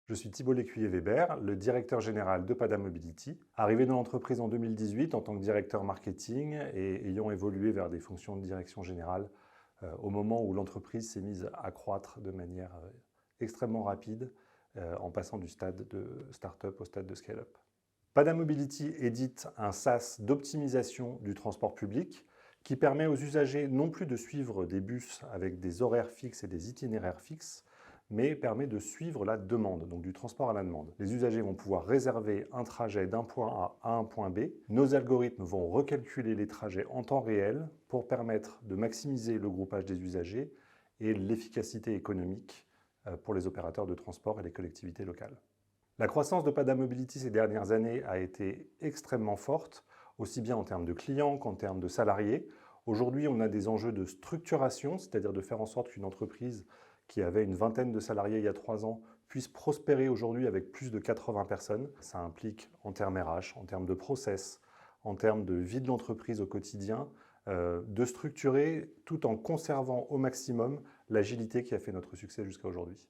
Je suis Thibault Lécuyer-Weber, le directeur général de Pada Mobility, arrivé dans l'entreprise en 2018 en tant que directeur marketing et ayant évolué vers des fonctions de direction générale au moment où l'entreprise s'est mise à croître de manière extrêmement rapide en passant du stade de start-up au stade de scale-up. Pada Mobility édite un SaaS d'optimisation du transport public qui permet aux usagers non plus de suivre des bus avec des horaires fixes et des itinéraires fixes, mais permet de suivre la demande, donc du transport à la demande. Les usagers vont pouvoir réserver un trajet d'un point A à un point B. Nos algorithmes vont recalculer les trajets en temps réel pour permettre de maximiser le groupage des usagers et l'efficacité économique pour les opérateurs de transport et les collectivités locales. La croissance de Pada Mobility ces dernières années a été extrêmement forte, aussi bien en termes de clients qu'en termes de salariés. Aujourd'hui, on a des enjeux de structuration, c'est-à-dire de faire en sorte qu'une entreprise qui avait une vingtaine de salariés il y a 3 ans puisse prospérer aujourd'hui avec plus de 80 personnes. Ça implique en termes RH, en termes de process, en termes de vie de l'entreprise au quotidien, de structurer tout en conservant au maximum l'agilité qui a fait notre succès jusqu'à aujourd'hui.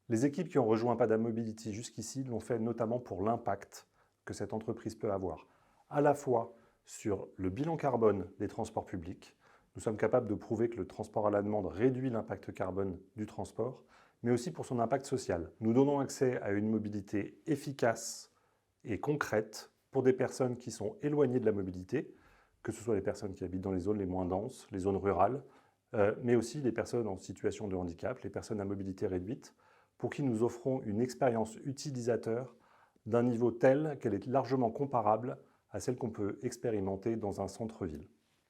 Les équipes qui ont rejoint Pada Mobility jusqu'ici l'ont fait notamment pour l'impact que cette entreprise peut avoir, à la fois sur le bilan carbone des transports publics. Nous sommes capables de prouver que le transport à la demande réduit l'impact carbone du transport, mais aussi pour son impact social. Nous donnons accès à une mobilité efficace et concrète pour des personnes qui sont éloignées de la mobilité, que ce soit les personnes qui habitent dans les zones les moins denses, les zones rurales, mais aussi les personnes en situation de handicap, les personnes à mobilité réduite, pour qui nous offrons une expérience utilisateur d'un niveau tel qu'elle est largement comparable à celle qu'on peut expérimenter dans un centre-ville.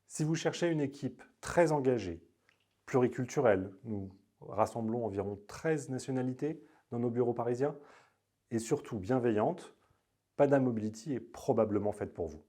Si vous cherchez une équipe très engagée, pluriculturelle, nous rassemblons environ 13 nationalités dans nos bureaux parisiens, et surtout bienveillante, Pada Mobility est probablement faite pour vous.